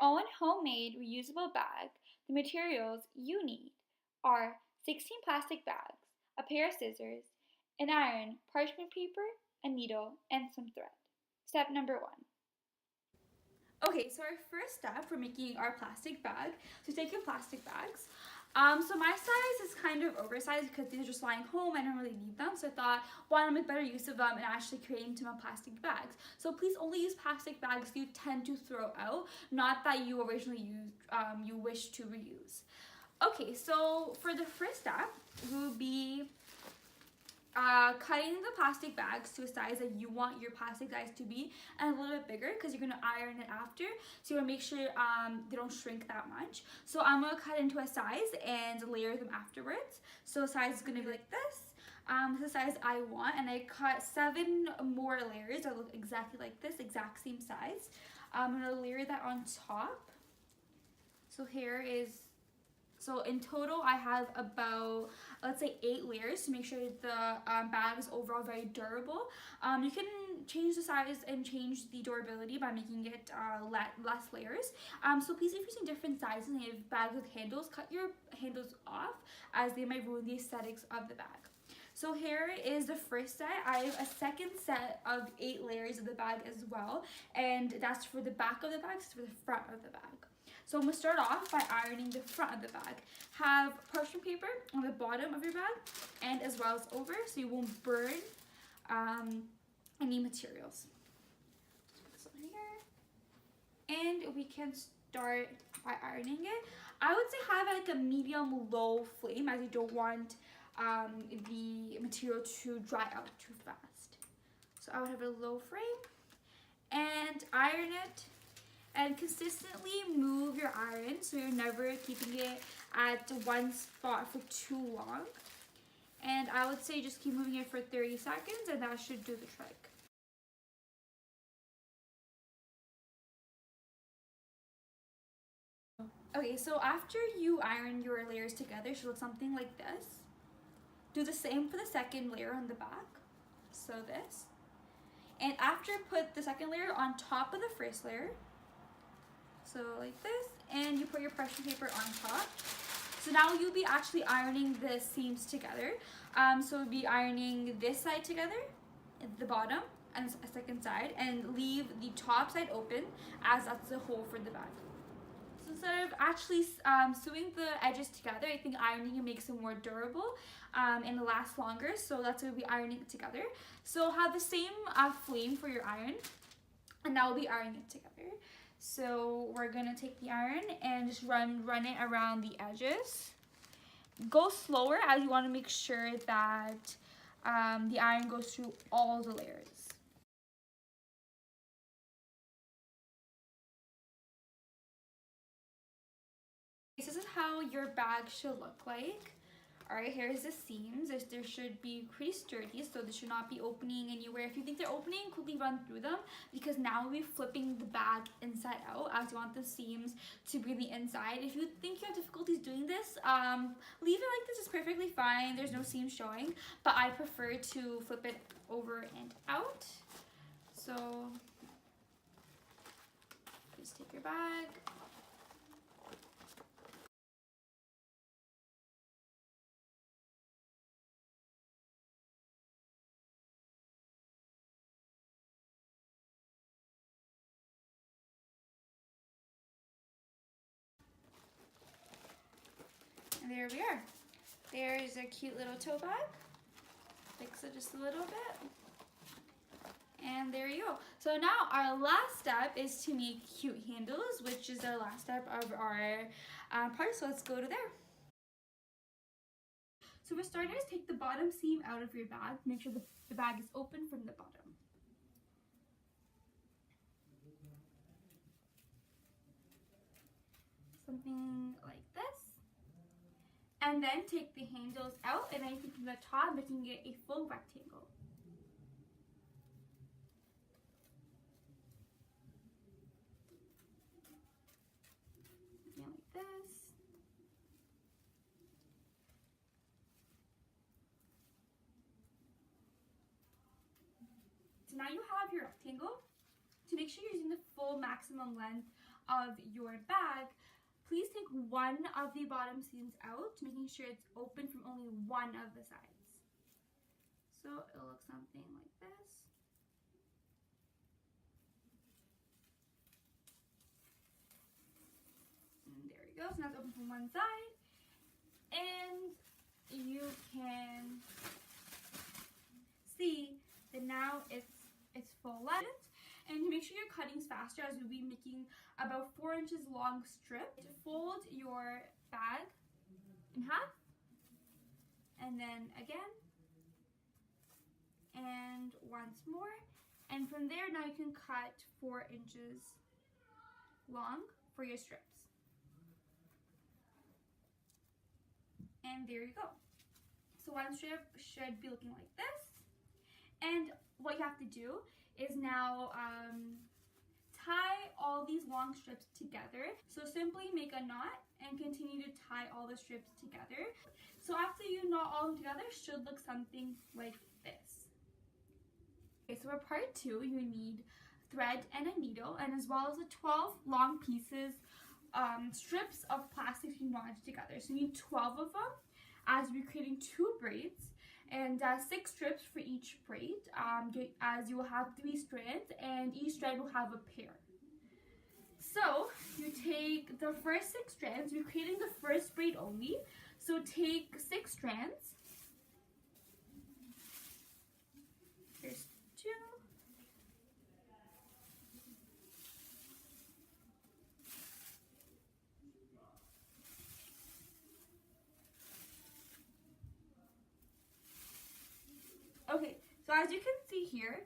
own homemade reusable bag, the materials you need are 16 plastic bags, a pair of scissors, an iron, parchment paper, a needle, and some thread. Step number 1. Okay, so our first step for making our plastic bag, so take your plastic bags. So my size is kind of oversized because these are just lying home. I don't really need them, so I thought, why not make better use of them and actually create into my plastic bags. So please only use plastic bags you tend to throw out, not that you originally used, you wish to reuse. Okay, so for the first step, we'll be cutting the plastic bags to a size that you want your plastic bags to be, and a little bit bigger because you're going to iron it after, so you want to make sure they don't shrink that much. So I'm going to cut into a size and layer them afterwards. So the size is going to be like this. This is the size I want, and I cut 7 more layers that look exactly like this, exact same size. I'm going to layer that on top. So so in total, I have about, let's say, 8 layers to make sure the bag is overall very durable. You can change the size and change the durability by making it less layers. So please, if you're using different sizes and you have bags with handles, cut your handles off as they might ruin the aesthetics of the bag. So here is the first set. I have a second set of 8 layers of the bag as well, and that's for the back of the bag, this is for the front of the bag. So I'm going to start off by ironing the front of the bag. Have parchment paper on the bottom of your bag and as well as over, so you won't burn any materials. So here, and we can start by ironing it. I would say have like a medium-low flame, as you don't want the material to dry out too fast. So I would have a low flame and iron it. And consistently move your iron so you're never keeping it at one spot for too long. And I would say just keep moving it for 30 seconds and that should do the trick. Okay, so after you iron your layers together, it should look something like this. Do the same for the second layer on the back. So this. And after put the second layer on top of the first layer. So like this, and you put your parchment paper on top. So now you'll be actually ironing the seams together. So we'll be ironing this side together, at the bottom, and a second side, and leave the top side open as that's the hole for the bag. So instead of actually sewing the edges together, I think ironing it makes it more durable and last longer. So that's why we'll be ironing it together. So have the same flame for your iron, and now we'll be ironing it together. So we're gonna take the iron and just run it around the edges. Go slower as you want to make sure that the iron goes through all the layers. This is how your bag should look like. Alright, here's the seams. There should be pretty sturdy, so they should not be opening anywhere. If you think they're opening, quickly run through them, because now we'll be flipping the bag inside out as you want the seams to be the inside. If you think you have difficulties doing this, leave it like this, it's perfectly fine. There's no seams showing, but I prefer to flip it over and out. So just take your bag. And there we are. There's a cute little tote bag. Fix it just a little bit. And there you go. So now our last step is to make cute handles, which is our last step of our part. So let's go to there. So for starters, take the bottom seam out of your bag. Make sure the bag is open from the bottom. Something like this. And then take the handles out and anything from the top, making it a full rectangle. Something like this. So now you have your rectangle. To make sure you're using the full maximum length of your bag, please take one of the bottom seams out, making sure it's open from only one of the sides. So it'll look something like this. And there we go. So now it's open from one side. And you can see that now it's full length. And to make sure you're cutting faster, as we'll be making about 4 inches long strip, fold your bag in half, and then again, and once more. And from there, now you can cut 4 inches long for your strips. And there you go. So one strip should be looking like this. And what you have to do is now tie all these long strips together. So simply make a knot and continue to tie all the strips together. So after you knot all of them together, it should look something like this. Okay, so for part 2, you need thread and a needle, and as well as the 12 long pieces, strips of plastic you knotted together. So you need 12 of them, as we're creating 2 braids, and 6 strips for each braid, as you will have 3 strands, and each strand will have a pair. So you take the first 6 strands. We're creating the first braid only, so take 6 strands. Here's 2. Okay, so as you can see here,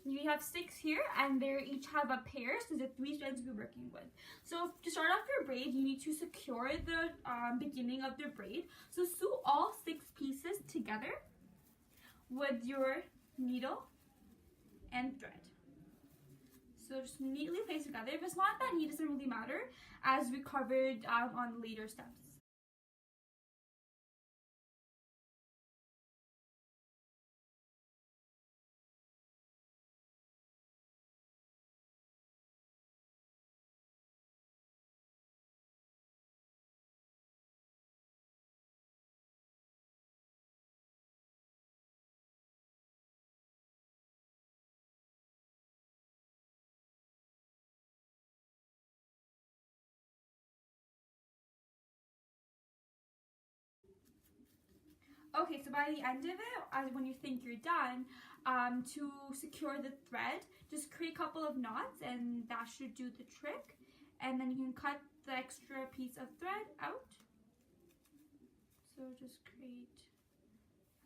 you have 6 here, and they each have a pair, so the 3 strands we're working with. So to start off your braid, you need to secure the beginning of the braid. So sew all 6 pieces together with your needle and thread. So just neatly place together. If it's not that neat, it doesn't really matter, as we covered on later steps. Okay, so by the end of it, when you think you're done, to secure the thread, just create a couple of knots, and that should do the trick. And then you can cut the extra piece of thread out. So just create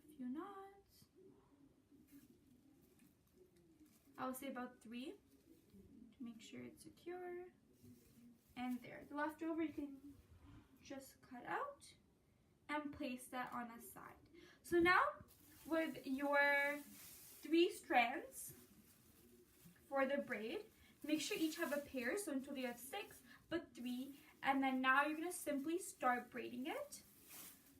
a few knots. I would say about 3 to make sure it's secure. And there, the leftover you can just cut out and place that on a side. So now with your 3 strands for the braid, make sure each have a pair, so until you have 6, but 3, and then now you're going to simply start braiding it.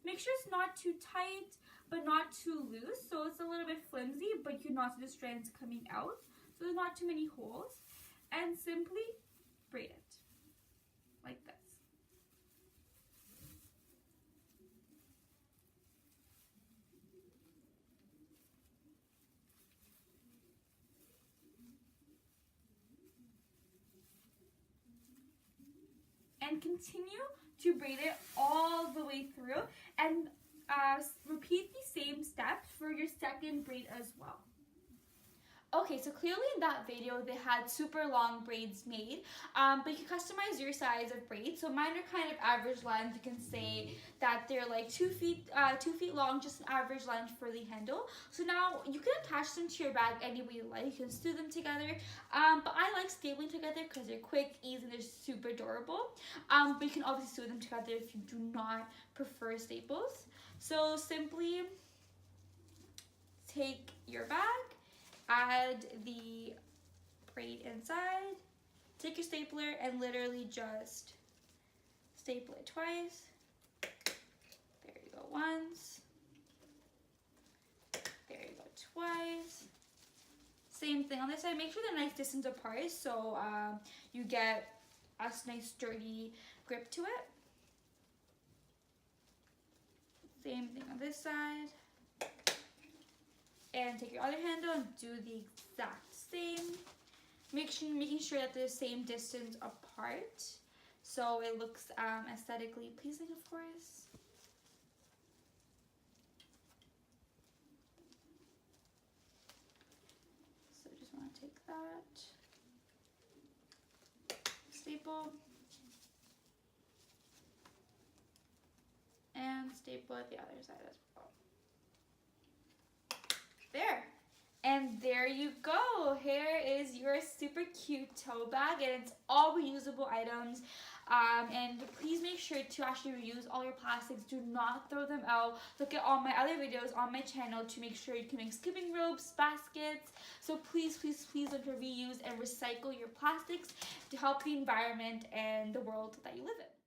Make sure it's not too tight, but not too loose, so it's a little bit flimsy, but you can not see the strands coming out, so there's not too many holes, and simply braid it like this. And continue to braid it all the way through, and repeat the same steps for your second braid as well. Okay, so clearly in that video they had super long braids made, but you can customize your size of braids. So mine are kind of average length. You can say that they're like 2 feet long, just an average length for the handle. So now you can attach them to your bag any way you like. You can sew them together, but I like stapling together because they're quick, easy, and they're super durable. But you can obviously sew them together if you do not prefer staples. So simply take your bag, add the braid inside, take your stapler and literally just staple it twice. There you go, once. There you go, twice. Same thing on this side. Make sure they're nice distance apart, so you get a nice sturdy grip to it. Same thing on this side. And take your other handle and do the exact same. Making sure that they're the same distance apart, so it looks aesthetically pleasing, of course. So just want to take that, staple, and staple at the other side as well. There. And there you go. Here is your super cute tote bag, and it's all reusable items. And please make sure to actually reuse all your plastics. Do not throw them out. Look at all my other videos on my channel to make sure you can make skipping ropes, baskets. So please, please, please learn to reuse and recycle your plastics to help the environment and the world that you live in.